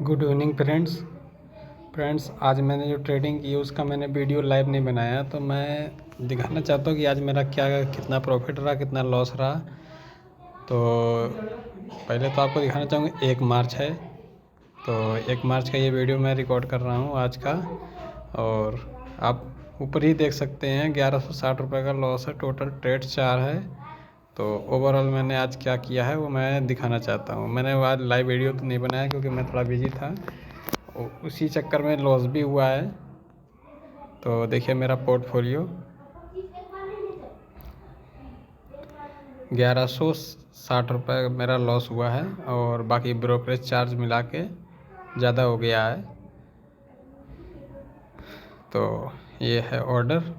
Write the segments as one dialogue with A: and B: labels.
A: Good evening friends आज मैंने जो ट्रेडिंग की उसका मैंने वीडियो लाइव नहीं बनाया, तो मैं दिखाना चाहता हूँ कि आज मेरा कितना प्रॉफिट रहा, कितना लॉस रहा। तो पहले तो आपको दिखाना चाहूँगा 1 मार्च है, तो 1 मार्च का ये वीडियो मैं रिकॉर्ड कर रहा हूँ आज का। और आप ऊपर ही देख सकते हैं 1160 रुपये का लॉस है, टोटल ट्रेड 4 है। तो ओवरऑल मैंने आज क्या किया है वो मैं दिखाना चाहता हूँ। मैंने आज लाइव वीडियो तो नहीं बनाया क्योंकि मैं थोड़ा बिजी था, उसी चक्कर में लॉस भी हुआ है। तो देखिए मेरा पोर्टफोलियो 1160 रुपये मेरा लॉस हुआ है, और बाकी ब्रोकरेज चार्ज मिला के ज़्यादा हो गया है। तो ये है ऑर्डर,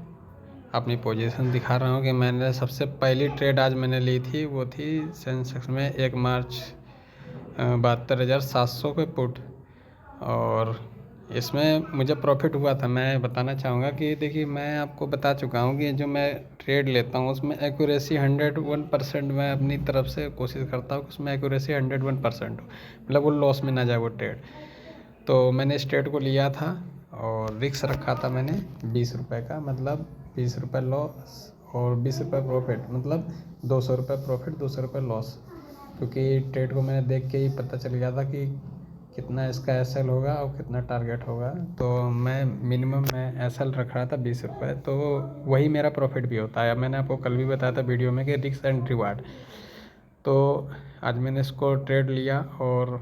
A: अपनी पोजीशन दिखा रहा हूँ कि मैंने सबसे पहली ट्रेड आज मैंने ली थी वो थी सेंसेक्स में 1 मार्च 72,700 के पुट, और इसमें मुझे प्रॉफिट हुआ था। मैं बताना चाहूँगा कि देखिए मैं आपको बता चुका हूँ कि जो मैं ट्रेड लेता हूँ उसमें एक्यूरेसी 101% मैं अपनी तरफ से कोशिश करता हूँ कि उसमें एक्यूरेसी 101% हो, मतलब वो लॉस में ना जाए वो ट्रेड। तो मैंने इस ट्रेड को लिया था और रिस्क रखा था मैंने 20 रुपये का, मतलब 20 रुपये लॉस और 20 रुपये प्रॉफिट, मतलब 200 रुपये प्रॉफिट 200 रुपये लॉस। क्योंकि ट्रेड को मैंने देख के ही पता चल गया था कि कितना इसका एसएल होगा और कितना टारगेट होगा। तो मैं मिनिमम मैं एसएल रख रहा था 20 रुपये, तो वही मेरा प्रॉफिट भी होता है। मैंने आपको कल भी बताया था वीडियो में कि रिस्क एंड रिवार्ड। तो आज मैंने इसको ट्रेड लिया और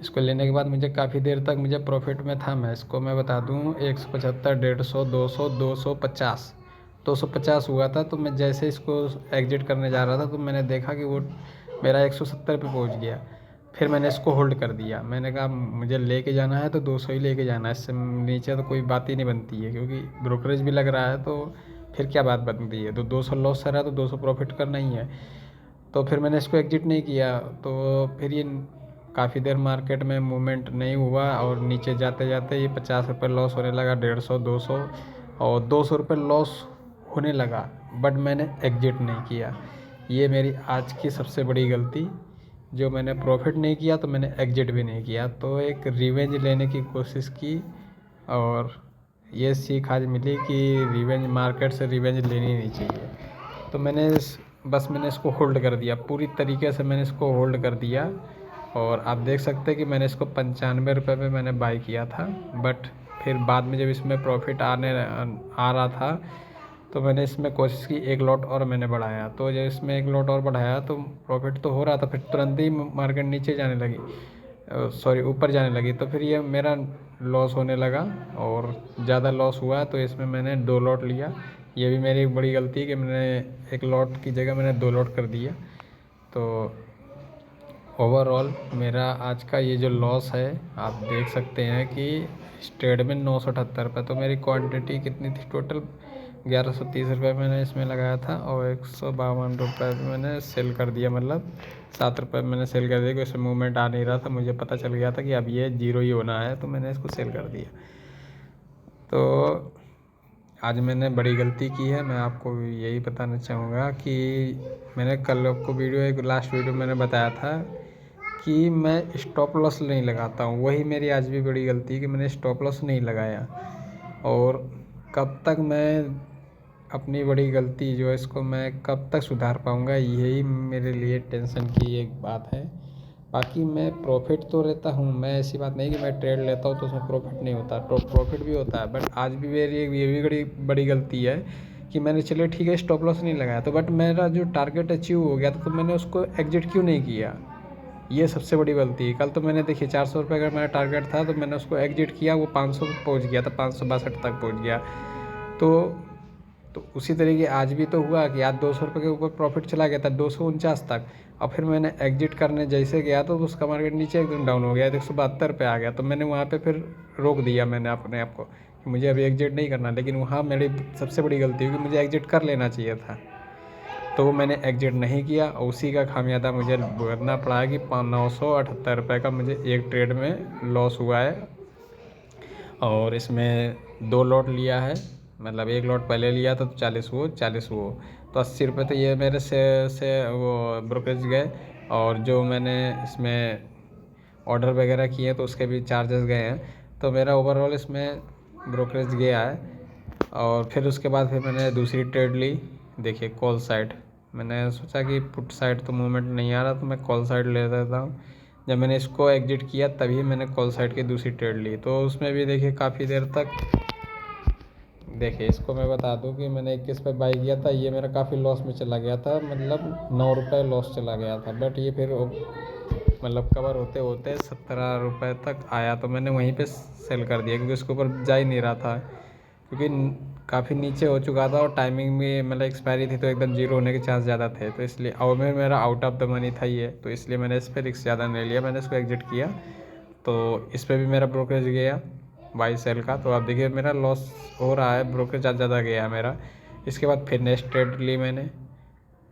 A: इसको लेने के बाद मुझे काफ़ी देर तक मुझे प्रॉफिट में था। मैं इसको मैं बता दूँ 175, 150, 200, 250, 250 हुआ था। तो मैं जैसे इसको एग्जिट करने जा रहा था तो मैंने देखा कि वो मेरा 170 पे पहुंच गया। फिर मैंने इसको होल्ड कर दिया। मैंने कहा मुझे लेके जाना है तो 200 ही लेके जाना है, इससे नीचे तो कोई बात ही नहीं बनती है, क्योंकि ब्रोकरेज भी लग रहा है तो फिर क्या बात बनती है। तो 200 लॉस हो रहा है तो 200 प्रॉफिट करना ही है। तो फिर मैंने इसको एग्जिट नहीं किया। तो फिर ये काफ़ी देर मार्केट में मूवमेंट नहीं हुआ और नीचे जाते जाते ये 50 रुपये लॉस होने लगा, 150, 200 और 200 रुपये लॉस होने लगा। बट मैंने एग्जिट नहीं किया। ये मेरी आज की सबसे बड़ी गलती, जो मैंने प्रॉफिट नहीं किया तो मैंने एग्जिट भी नहीं किया। तो एक रिवेंज लेने की कोशिश की और ये सीख आज मिली कि रिवेंज मार्केट से रिवेंज लेनी नहीं चाहिए। तो मैंने इसको होल्ड कर दिया, पूरी तरीके से मैंने इसको होल्ड कर दिया। और आप देख सकते हैं कि मैंने इसको 95 रुपये में मैंने बाई किया था। बट फिर बाद में जब इसमें प्रॉफिट आ रहा था तो मैंने इसमें कोशिश की, एक लॉट और मैंने बढ़ाया। तो जब इसमें एक लॉट और बढ़ाया तो प्रॉफिट तो हो रहा था, फिर तुरंत ही मार्केट नीचे जाने लगी, सॉरी ऊपर जाने लगी। तो फिर ये मेरा लॉस होने लगा और ज़्यादा लॉस हुआ। तो इसमें मैंने 2 लॉट लिया। ये भी मेरी एक बड़ी गलती है कि मैंने एक लॉट की जगह मैंने 2 लॉट कर दिया। तो ओवरऑल मेरा आज का ये जो लॉस है आप देख सकते हैं कि इस ट्रेड में 978 रुपये। तो मेरी क्वांटिटी कितनी थी टोटल, 1130 रुपये मैंने इसमें लगाया था और 152 रुपये मैंने सेल कर दिया, मतलब 7 रुपये मैंने सेल कर दिया। क्योंकि इसमें मूवमेंट आ नहीं रहा था, मुझे पता चल गया था कि अब ये जीरो ही होना है, तो मैंने इसको सेल कर दिया। तो आज मैंने बड़ी गलती की है। मैं आपको यही बताना चाहूँगा कि मैंने कल आपको एक लास्ट वीडियो मैंने बताया था कि मैं स्टॉप लॉस नहीं लगाता हूँ। वही मेरी आज भी बड़ी गलती है कि मैंने स्टॉप लॉस नहीं लगाया। और कब तक मैं अपनी बड़ी गलती जो है इसको मैं कब तक सुधार पाऊँगा, यही मेरे लिए टेंशन की एक बात है। बाकी मैं प्रॉफिट तो रहता हूँ, मैं ऐसी बात नहीं कि मैं ट्रेड लेता हूँ तो उसमें प्रॉफिट नहीं होता, तो प्रॉफिट भी होता है। बट आज भी मेरी ये भी बड़ी गलती है कि मैंने चलिए ठीक है स्टॉप लॉस नहीं लगाया, तो बट मेरा जो टारगेट अचीव हो गया था तो मैंने उसको एग्जिट क्यों नहीं किया, ये सबसे बड़ी गलती है। कल तो मैंने देखिए 400 रुपये का मेरा टारगेट था तो मैंने उसको एग्जिट किया, वो 500 पहुँच गया था, 562 तक पहुँच गया। तो उसी तरीके आज भी तो हुआ कि आज 200 रुपये के ऊपर प्रॉफिट चला गया था 249 तक, और फिर मैंने एग्जिट करने जैसे गया तो उसका मार्केट नीचे एकदम डाउन हो गया, 172 पे आ गया। तो मैंने वहाँ पे फिर रोक दिया मैंने अपने आप को कि मुझे अभी एग्जिट नहीं करना। लेकिन वहाँ मेरी सबसे बड़ी गलती हुई कि मुझे एग्जिट कर लेना चाहिए था, तो मैंने एग्जिट नहीं किया और उसी का खामियाजा मुझे भुगतना पड़ा है कि 978 रुपये का मुझे एक ट्रेड में लॉस हुआ है। और इसमें 2 लॉट लिया है, मतलब एक लॉट पहले लिया था तो 40 वो 40 वो, तो 80 रुपये तो ये मेरे से वो ब्रोकरेज गए। और जो मैंने इसमें ऑर्डर वगैरह किए तो उसके भी चार्जेस गए हैं। तो मेरा ओवरऑल इसमें ब्रोकरेज गया है। और फिर उसके बाद फिर मैंने दूसरी ट्रेड ली। देखिए कॉल साइड, मैंने सोचा कि पुट साइड तो मूवमेंट नहीं आ रहा तो मैं कॉल साइड ले लेता हूँ। जब मैंने इसको एग्जिट किया तभी मैंने कॉल साइड की दूसरी ट्रेड ली। तो उसमें भी देखिए काफ़ी देर तक, देखिए इसको मैं बता दूं कि मैंने 21 पे बाई किया था, ये मेरा काफ़ी लॉस में चला गया था, मतलब 9 रुपये लॉस चला गया था। बट ये फिर मतलब कवर होते होते 17 रुपये तक आया तो मैंने वहीं पे सेल कर दिया, क्योंकि उसके ऊपर जा ही नहीं रहा था, क्योंकि काफ़ी नीचे हो चुका था और टाइमिंग भी मतलब एक्सपायरी थी तो एकदम जीरो होने के चांस ज़्यादा थे। तो इसलिए और में मेरा आउट ऑफ द मनी था ये, तो इसलिए मैंने इस पर रिस्क ज़्यादा नहीं लिया, मैंने इसको एग्जिट किया। तो इस पर भी मेरा ब्रोकरेज गया बाई सेल का। तो आप देखिए मेरा लॉस हो रहा है, ब्रोकरेज ज़्यादा गया है मेरा। इसके बाद फिर नेक्स्ट ट्रेड ली मैंने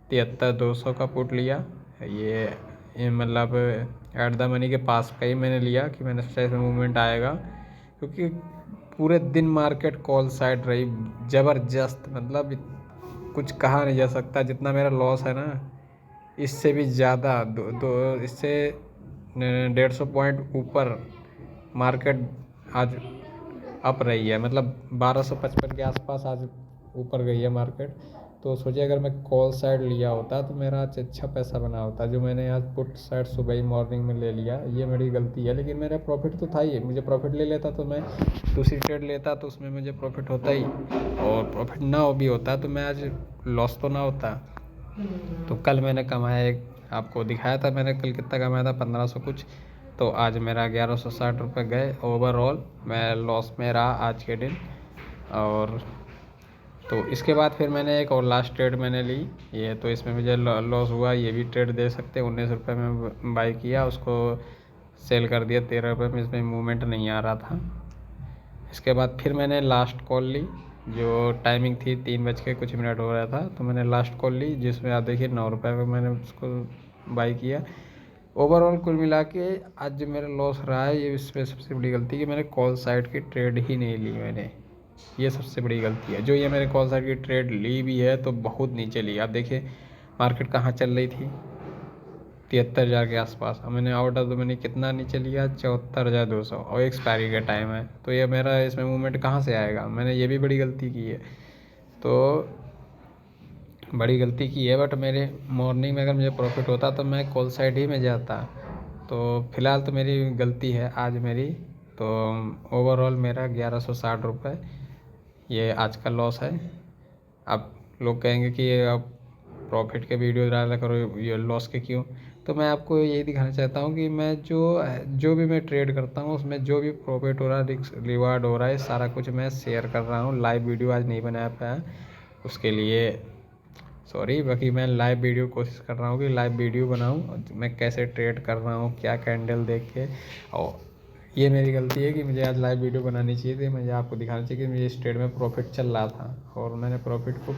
A: 73,200 का पुट लिया। ये मतलब एट द मनी के पास का ही मैंने लिया कि मैंने सोचा इसमें मूवमेंट आएगा, क्योंकि पूरे दिन मार्केट कॉल साइड रही ज़बरदस्त, मतलब कुछ कहा नहीं जा सकता। जितना मेरा लॉस है ना, इससे भी ज़्यादा इससे 150 पॉइंट ऊपर मार्केट आज अप रही है, मतलब 1255 के आसपास आज ऊपर गई है मार्केट। तो सोचिए अगर मैं कॉल साइड लिया होता तो मेरा आज अच्छा पैसा बना होता। जो मैंने आज पुट साइड सुबह ही मॉर्निंग में ले लिया, ये मेरी गलती है, लेकिन मेरा प्रॉफिट तो था ही। मुझे प्रॉफिट ले लेता तो मैं दूसरी ट्रेड लेता तो उसमें मुझे प्रॉफिट होता ही, और प्रॉफिट ना हो भी होता तो मैं आज लॉस तो ना होता। तो कल मैंने कमाया, एक आपको दिखाया था मैंने कल कितना कमाया था, 1500 कुछ। तो आज मेरा 1160 रुपये गए ओवरऑल, मैं लॉस में रहा आज के दिन। और तो इसके बाद फिर मैंने एक और लास्ट ट्रेड मैंने ली, ये तो इसमें मुझे लॉस हुआ। ये भी ट्रेड दे सकते, 19 रुपये में बाई किया, उसको सेल कर दिया 13 रुपये में, इसमें मूवमेंट नहीं आ रहा था। इसके बाद फिर मैंने लास्ट कॉल ली, जो टाइमिंग थी 3 बज के कुछ मिनट हो रहा था, तो मैंने लास्ट कॉल ली जिसमें आप देखिए 9 रुपये में मैंने उसको बाई किया। ओवरऑल कुल मिला के आज जो मेरा लॉस रहा है, ये इसमें सबसे बड़ी गलती कि मैंने कॉल साइड की ट्रेड ही नहीं ली मैंने, ये सबसे बड़ी गलती है। जो ये मैंने कॉल साइड की ट्रेड ली भी है तो बहुत नीचे ली। आप देखिए मार्केट कहाँ चल रही थी, 73,000 के आसपास, और मैंने आउट ऑफ द मनी कितना नीचे लिया, 74,200, और एक्सपायरी का टाइम है। तो ये मेरा इसमें मूवमेंट कहाँ से आएगा, मैंने ये भी बड़ी गलती की है। तो बड़ी गलती की है, बट मेरे मॉर्निंग में अगर मुझे प्रॉफिट होता तो मैं कॉल साइड ही में जाता। तो फ़िलहाल तो मेरी गलती है आज मेरी। तो ओवरऑल मेरा 1160 रुपये ये आज का लॉस है। अब लोग कहेंगे कि ये आप प्रॉफिट के वीडियो डाला करो, ये लॉस के क्यों। तो मैं आपको यही दिखाना चाहता हूँ कि मैं जो भी मैं ट्रेड करता हूँ उसमें जो भी प्रॉफिट हो रहा है, रिस्क रिवार्ड हो रहा है, सारा कुछ मैं शेयर कर रहा हूँ। लाइव वीडियो आज नहीं बना पाया, उसके लिए सॉरी। बाकी मैं लाइव वीडियो कोशिश कर रहा हूँ कि लाइव वीडियो बनाऊँ, मैं कैसे ट्रेड कर रहा हूँ, क्या कैंडल देख के। और ये मेरी गलती है कि मुझे आज लाइव वीडियो बनानी चाहिए थी, मुझे आपको दिखाना चाहिए कि मुझे इस ट्रेड में प्रॉफिट चल रहा था और मैंने प्रॉफिट को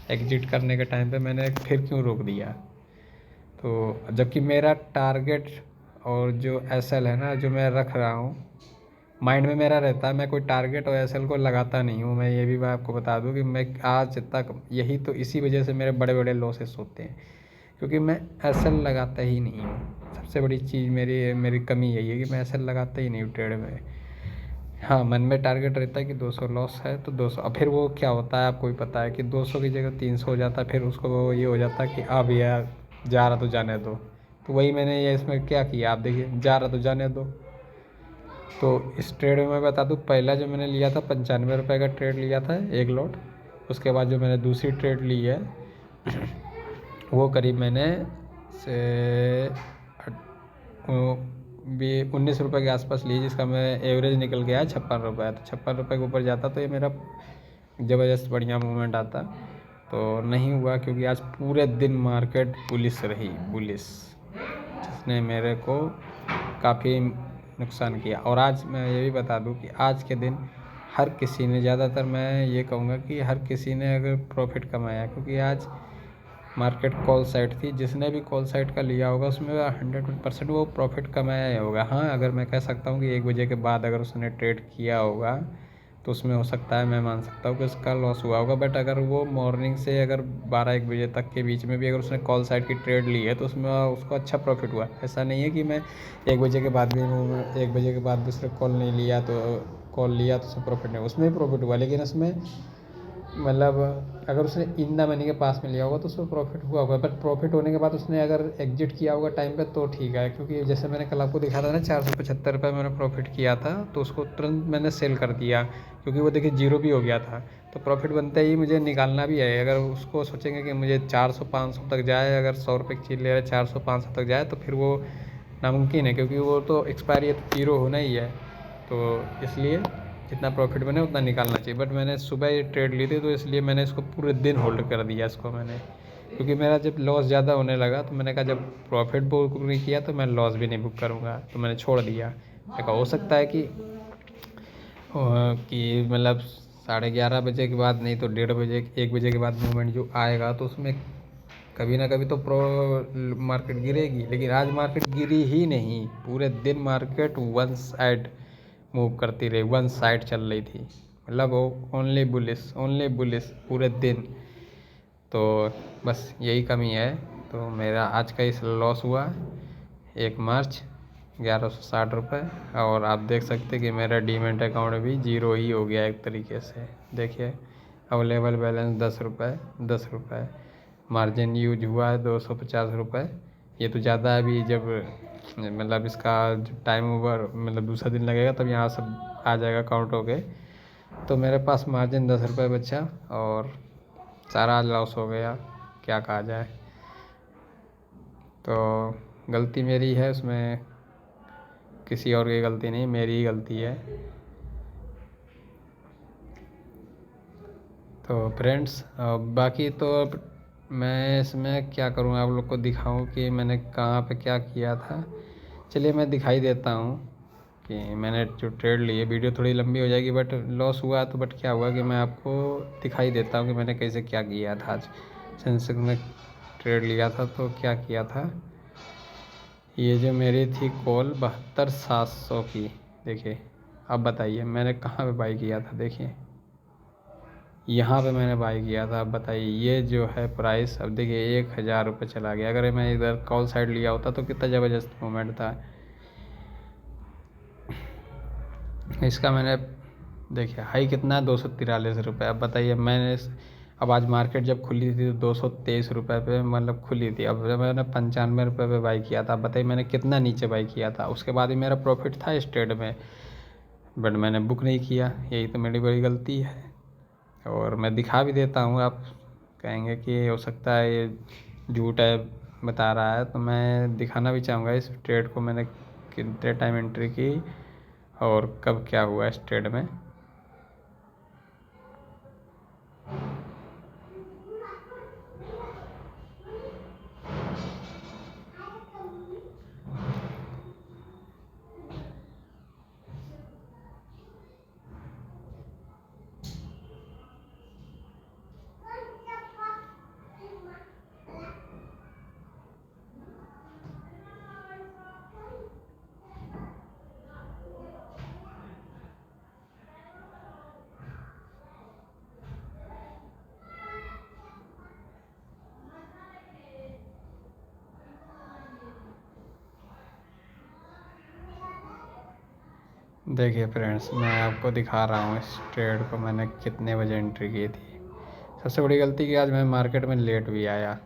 A: एग्जिट करने के टाइम पे मैंने फिर क्यों रोक दिया। तो जबकि मेरा टारगेट और जो एसएल है ना, जो मैं रख रहा हूँ, माइंड में मेरा रहता है, मैं कोई टारगेट और एसएल को लगाता नहीं हूँ। मैं ये भी मैं आपको बता दूँ कि मैं आज तक यही तो इसी वजह से मेरे बड़े बड़े लॉसेस होते हैं, क्योंकि मैं एसएल लगाता ही नहीं हूँ। सबसे बड़ी चीज़ मेरी कमी यही है कि मैं एसएल लगाता ही नहीं हूँ ट्रेड में। हाँ, मन में टारगेट रहता है कि 200 लॉस है तो 200, अब फिर वो क्या होता है आपको भी पता है कि 200 की जगह 300 हो जाता है, फिर उसको वो ये हो जाता है कि अब यार जा रहा तो जाने दो। तो वही मैंने ये इसमें क्या किया, आप देखिए जा रहा तो जाने दो। तो इस ट्रेड में मैं बता दूँ, पहला जो मैंने लिया था 95 रुपये का ट्रेड लिया था एक लॉट। उसके बाद जो मैंने दूसरी ट्रेड ली है वो करीब मैंने से 19 रुपये के आसपास ली, जिसका मैं एवरेज निकल गया 56 रुपये। तो 56 रुपये के ऊपर जाता तो ये मेरा ज़बरदस्त बढ़िया मूवमेंट आता। तो नहीं हुआ, क्योंकि आज पूरे दिन मार्केट बुलिश रही, बुलिश, जिसने मेरे को काफ़ी नुकसान किया। और आज मैं ये भी बता दूं कि आज के दिन हर किसी ने, ज़्यादातर मैं ये कहूँगा कि हर किसी ने अगर प्रॉफिट कमाया, क्योंकि आज मार्केट कॉल साइड थी। जिसने भी कॉल साइड का लिया होगा उसमें 100% वो प्रॉफिट कमाया ही होगा। हाँ, अगर मैं कह सकता हूँ कि 1 बजे के बाद अगर उसने ट्रेड किया होगा तो उसमें हो सकता है, मैं मान सकता हूँ कि उसका लॉस हुआ होगा। बट अगर वो मॉर्निंग से अगर 12-1 बजे तक के बीच में भी अगर उसने कॉल साइड की ट्रेड ली है तो उसमें उसको अच्छा प्रॉफिट हुआ। ऐसा नहीं है कि मैं 1 बजे के बाद भी 1 बजे के बाद भी उसने कॉल नहीं लिया तो कॉल लिया तो उसमें प्रॉफिट नहीं, उसमें भी प्रॉफिट हुआ। लेकिन उसमें मतलब अगर उसने इन द मनी के पास में लिया होगा तो उसमें प्रॉफिट हुआ होगा। बट प्रॉफिट होने के बाद उसने अगर एग्जिट किया होगा टाइम पे तो ठीक है, क्योंकि जैसे मैंने कल आपको दिखा था ना 475 रुपये मैंने प्रॉफिट किया था, तो उसको तुरंत मैंने सेल कर दिया क्योंकि वो देखिए जीरो भी हो गया था। तो प्रॉफिट बनते ही मुझे निकालना भी है। अगर उसको सोचेंगे कि मुझे 400-500 तक जाए, अगर 100 रुपये की चीज़ ले रहे 400-500 तक जाए तो फिर वो नामुमकिन है, क्योंकि वो तो एक्सपायरी है तो जीरो होना ही है। तो इसलिए जितना प्रॉफिट बने उतना निकालना चाहिए। बट मैंने सुबह ये ट्रेड ली थी तो इसलिए मैंने इसको पूरे दिन होल्ड कर दिया इसको मैंने, क्योंकि मेरा जब लॉस ज़्यादा होने लगा तो मैंने कहा जब प्रॉफिट बुक नहीं किया तो मैं लॉस भी नहीं बुक करूँगा, तो मैंने छोड़ दिया। देखा हो सकता है कि मतलब 11:30 बजे के बाद नहीं तो 1:30 बजे 1 बजे के बाद मूवमेंट जो आएगा तो उसमें कभी ना कभी तो मार्केट गिरेगी। लेकिन आज मार्केट गिरी ही नहीं, पूरे दिन मार्केट वन साइड मूव करती रही, वन साइड चल रही थी, मतलब ओनली बुलिश पूरे दिन। तो बस यही कमी है। तो मेरा आज का इस लॉस हुआ 1 मार्च 1160 रुपये। और आप देख सकते कि मेरा डीमेट अकाउंट भी जीरो ही हो गया एक तरीके से। देखिए अवेलेबल बैलेंस 10 रुपये, मार्जिन यूज हुआ है 250 रुपये। ये तो ज़्यादा है अभी, जब मतलब इसका टाइम ओवर मतलब दूसरा दिन लगेगा तब यहाँ सब आ जाएगा काउंट हो गए। तो मेरे पास मार्जिन 10 रुपये बचा और सारा लॉस हो गया, क्या कहा जाए। तो गलती मेरी है, उसमें किसी और की गलती नहीं, मेरी ही गलती है। तो फ्रेंड्स बाकी तो अब मैं इसमें क्या करूँ, आप लोग को दिखाऊं कि मैंने कहाँ पे क्या किया था। चलिए मैं दिखाई देता हूँ कि मैंने जो ट्रेड ली है। वीडियो थोड़ी लंबी हो जाएगी बट लॉस हुआ तो बट क्या हुआ कि मैं आपको दिखाई देता हूँ कि मैंने कैसे क्या किया था। आज सेंसेक्स में ट्रेड लिया था तो क्या किया था। ये जो मेरी थी कॉल 72,700 की, देखिए अब बताइए मैंने कहाँ पे बाई किया था। देखिए यहाँ पे मैंने बाई किया था। अब बताइए ये जो है प्राइस, अब देखिए 1,000 रुपये चला गया। अगर मैं इधर कॉल साइड लिया होता तो कितना ज़बरदस्त मोमेंट था इसका। मैंने देखिए हाई कितना है 243 रुपये। अब बताइए अब आज मार्केट जब खुली थी तो 223 रुपये पे मतलब खुली थी। अब मैंने 95 रुपये पे बाई किया था। अब बताइए मैंने कितना नीचे बाई किया था। उसके बाद भी मेरा प्रॉफिट था इस ट्रेड में, बट मैंने बुक नहीं किया। यही तो मेरी बड़ी गलती है। और मैं दिखा भी देता हूँ, आप कहेंगे कि हो सकता है ये झूठ है बता रहा है, तो मैं दिखाना भी चाहूँगा इस ट्रेड को मैंने कितने टाइम एंट्री की और कब क्या हुआ इस ट्रेड में। देखिए फ्रेंड्स मैं आपको दिखा रहा हूँ इस ट्रेड को मैंने कितने बजे एंट्री की थी। सबसे बड़ी गलती कि आज मैं मार्केट में लेट भी आया,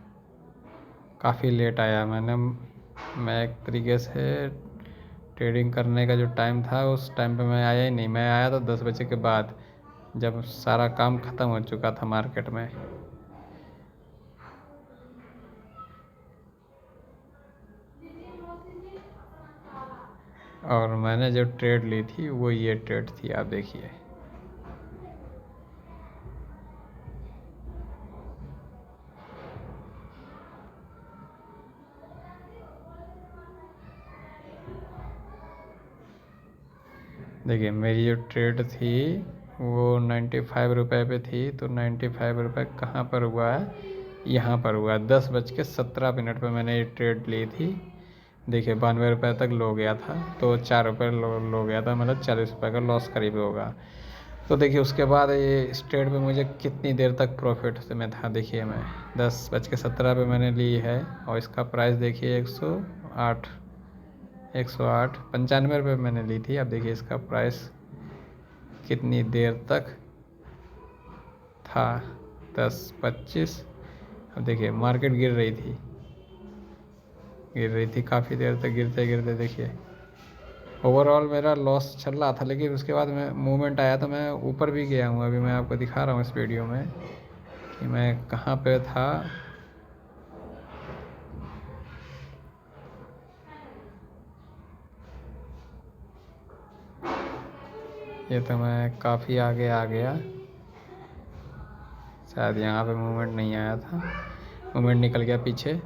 A: काफ़ी लेट आया। मैं एक तरीके से ट्रेडिंग करने का जो टाइम था उस टाइम पे मैं आया ही नहीं। मैं आया तो 10 बजे के बाद, जब सारा काम ख़त्म हो चुका था मार्केट में। और मैंने जो ट्रेड ली थी वो ये ट्रेड थी, आप देखिए। देखिए मेरी जो ट्रेड थी वो 95 रुपये पे थी। तो 95 रुपये कहाँ पर हुआ है, यहाँ पर हुआ 10:17 पे मैंने ये ट्रेड ली थी। देखिए 92 रुपये तक लो गया था, तो 4 रुपये लो गया था, मतलब 40 रुपये का लॉस करीब होगा। तो देखिए उसके बाद ये इस ट्रेड में मुझे कितनी देर तक प्रॉफिट से मैं था। देखिए मैं 10:17 पे मैंने ली है और इसका प्राइस देखिए 108 95 रुपये मैंने ली थी। अब देखिए इसका प्राइस कितनी देर तक था, 10:25। अब देखिए मार्केट गिर रही थी काफ़ी देर तक, गिरते गिरते देखिए ओवरऑल मेरा लॉस चल रहा था, लेकिन उसके बाद मैं मूवमेंट आया तो मैं ऊपर भी गया हूँ। अभी मैं आपको दिखा रहा हूँ इस वीडियो में कि मैं कहाँ पे था। ये तो मैं काफ़ी आगे आ गया, शायद यहाँ पे मूवमेंट नहीं आया था, मूवमेंट निकल गया पीछे।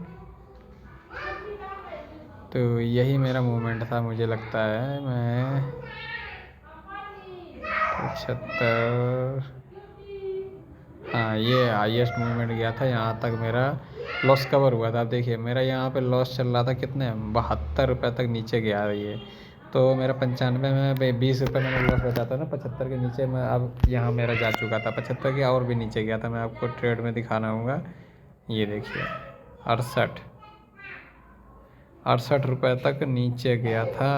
A: तो यही मेरा मूवमेंट था, मुझे लगता है मैं 75, हाँ ये हाईएस्ट मूवमेंट गया था, यहाँ तक मेरा लॉस कवर हुआ था। अब देखिए मेरा यहाँ पे लॉस चल रहा था कितने, 72 रुपये तक नीचे गया ये। तो मेरा 95 में 20 रुपये मैंने लॉस बचा था ना, 75 के नीचे मैं अब यहाँ मेरा जा चुका था, 75 के और भी नीचे गया था। मैं आपको ट्रेड में दिखाना होगा, ये देखिए 68 रुपये तक नीचे गया था।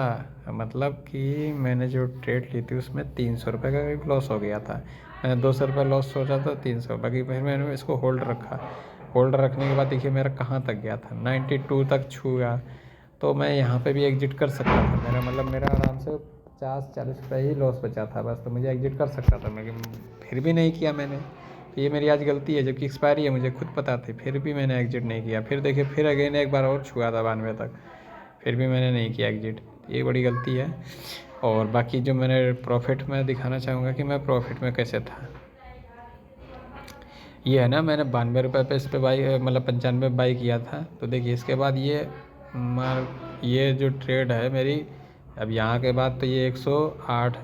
A: मतलब कि मैंने जो ट्रेड ली थी उसमें 300 रुपये का भी लॉस हो गया था। मैंने 200 रुपये लॉस सोचा था, 300, बाकी फिर मैंने इसको होल्ड रखा। होल्ड रखने के बाद देखिए मेरा कहाँ तक गया था, 92 तक छूआ। तो मैं यहाँ पे भी एग्जिट कर सकता था, मेरा मतलब मेरा आराम से 50-40 रुपये ही लॉस बचा था बस, तो मुझे एग्जिट कर सकता था, लेकिन फिर भी नहीं किया मैंने। तो ये मेरी आज गलती है, जबकि एक्सपायरी है, मुझे खुद पता थी, फिर भी मैंने एग्जिट नहीं किया। फिर देखिए फिर अगेन एक बार और छुआ था 92 तक, फिर भी मैंने नहीं किया एग्जिट, ये बड़ी गलती है। और बाकी जो मैंने प्रॉफिट में दिखाना चाहूँगा कि मैं प्रॉफिट में कैसे था। ये है ना, मैंने 92 रुपये पे इस पर बाई, मतलब 95 बाई किया था। तो देखिए इसके बाद ये जो ट्रेड है मेरी, अब यहाँ के बाद तो ये 108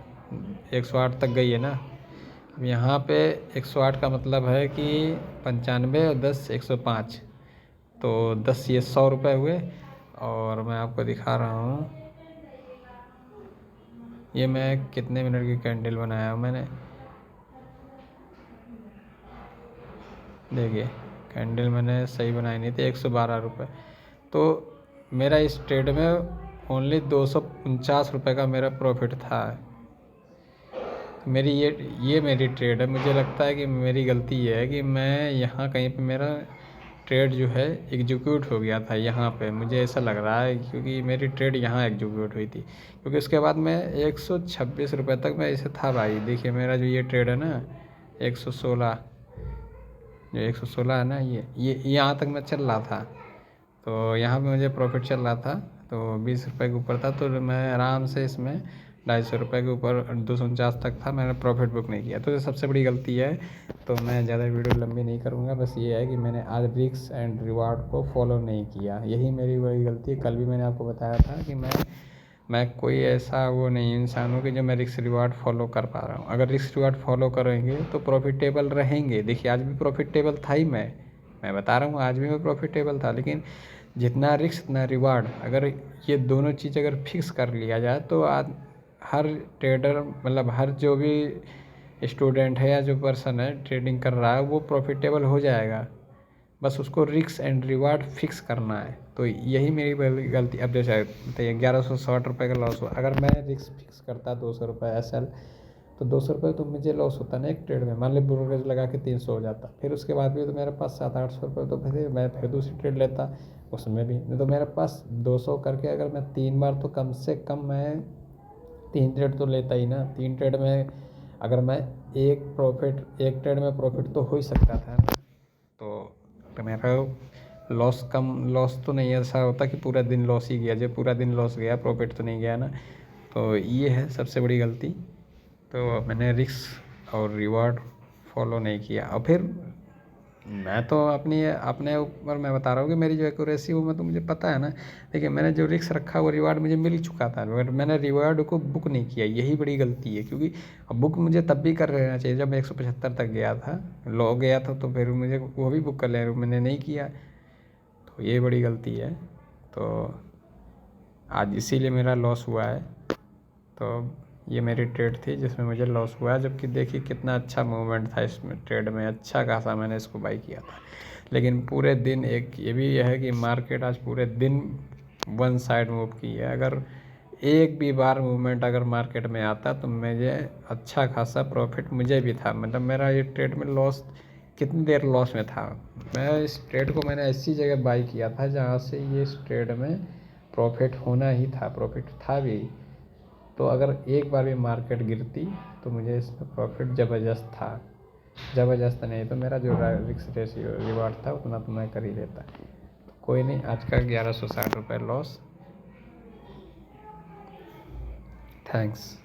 A: तक गई है ना। अब यहाँ पे 108 का मतलब है कि 95 और 10 105, तो 10 ये 100 रुपये हुए। और मैं आपको दिखा रहा हूँ, ये मैं कितने मिनट की कैंडल बनाया हूँ मैंने, देखिए कैंडल मैंने सही बनाई नहीं थी, 112 रुपये। तो मेरा इस ट्रेड में ओनली 249 रुपये का मेरा प्रॉफिट था। मेरी ये मेरी ट्रेड है। मुझे लगता है कि मेरी गलती ये है कि मैं यहाँ कहीं पे मेरा ट्रेड जो है एग्जीक्यूट हो गया था यहाँ पे, मुझे ऐसा लग रहा है, क्योंकि मेरी ट्रेड यहाँ एग्जीक्यूट हुई थी। क्योंकि उसके बाद मैं 126 रुपये तक मैं ऐसे था भाई। देखिए मेरा जो ये ट्रेड है ना 116, जो 116 है ना, ये यहाँ तक मैं चल रहा था, तो यहाँ पे मुझे प्रॉफिट चल रहा था। तो 20 रुपये के ऊपर था, तो मैं आराम से इसमें 250 रुपये के ऊपर 249 तक था, मैंने प्रॉफिट बुक नहीं किया। तो ये सबसे बड़ी गलती है। तो मैं ज़्यादा वीडियो लंबी नहीं करूँगा, बस ये है कि मैंने आज रिस्क एंड रिवार्ड को फॉलो नहीं किया, यही मेरी बड़ी गलती है। कल भी मैंने आपको बताया था कि मैं कोई ऐसा वो नहीं इंसान हूँ कि जो मैं रिस्क रिवार्ड फॉलो कर पा रहा हूँ। अगर रिस्क रिवार्ड फॉलो करेंगे तो प्रॉफिटेबल रहेंगे। देखिए आज भी प्रॉफिटेबल था ही, मैं बता रहा हूँ आज भी मैं प्रॉफिटेबल था। लेकिन जितना रिस्क उतना रिवार्ड, अगर ये दोनों चीज़ अगर फिक्स कर लिया जाए तो आज हर ट्रेडर, मतलब हर जो भी स्टूडेंट है या जो पर्सन है ट्रेडिंग कर रहा है वो प्रॉफिटेबल हो जाएगा। बस उसको रिस्क एंड रिवार्ड फिक्स करना है। तो यही मेरी बड़ी गलती। अब जैसे 1160 रुपये का लॉस हुआ, अगर मैं रिस्क फिक्स करता 200 रुपये SL, तो 200 रुपये तो मुझे लॉस होता ना एक ट्रेड में। मान ली ब्रोकरेज लगा के 300 हो जाता, फिर उसके बाद भी तो मेरे पास 700-800 रुपये, तो फिर मैं फिर दूसरी ट्रेड लेता, उसमें भी नहीं। तो मेरे पास 200 करके अगर मैं 3 बार, तो कम से कम मैं 3 ट्रेड तो लेता ही ना। 3 ट्रेड में अगर मैं एक ट्रेड में प्रॉफिट तो हो ही सकता था ना। तो मेरा लॉस तो नहीं ऐसा होता कि पूरा दिन लॉस ही गया, जब पूरा दिन लॉस गया प्रॉफिट तो नहीं गया ना। तो ये है सबसे बड़ी गलती। तो मैंने रिस्क और रिवार्ड फॉलो नहीं किया। और फिर मैं तो अपने ऊपर मैं बता रहा हूँ कि मेरी जो एक्यूरेसी वो तो मुझे पता है ना। देखिए मैंने जो रिस्क रखा वो रिवार्ड मुझे मिल चुका था, मगर मैंने रिवार्ड को बुक नहीं किया, यही बड़ी गलती है। क्योंकि बुक मुझे तब भी कर लेना चाहिए जब मैं 175 तक गया था, लो गया था, तो फिर मुझे वो भी बुक कर लेना, मैंने नहीं किया। तो ये बड़ी गलती है। तो आज इसीलिए मेरा लॉस हुआ है। तो ये मेरी ट्रेड थी जिसमें मुझे लॉस हुआ, जबकि देखिए कितना अच्छा मूवमेंट था इसमें, ट्रेड में अच्छा खासा मैंने इसको बाई किया था। लेकिन पूरे दिन एक ये भी है कि मार्केट आज पूरे दिन वन साइड मूव की है। अगर एक भी बार मूवमेंट अगर मार्केट में आता तो मुझे अच्छा खासा प्रॉफिट मुझे भी था। मतलब मेरा ये ट्रेड में लॉस कितनी देर लॉस में था। मैं इस ट्रेड को मैंने ऐसी जगह बाई किया था जहाँ से ये इस ट्रेड में प्रॉफिट होना ही था, प्रॉफिट था भी। तो अगर एक बार भी मार्केट गिरती तो मुझे इसमें प्रॉफिट ज़बरदस्त था। ज़बरदस्त नहीं तो मेरा जो रिस्क रेशियो रिवार्ड था उतना तो मैं कर ही लेता। कोई नहीं, आज का 1160 रुपये लॉस। थैंक्स।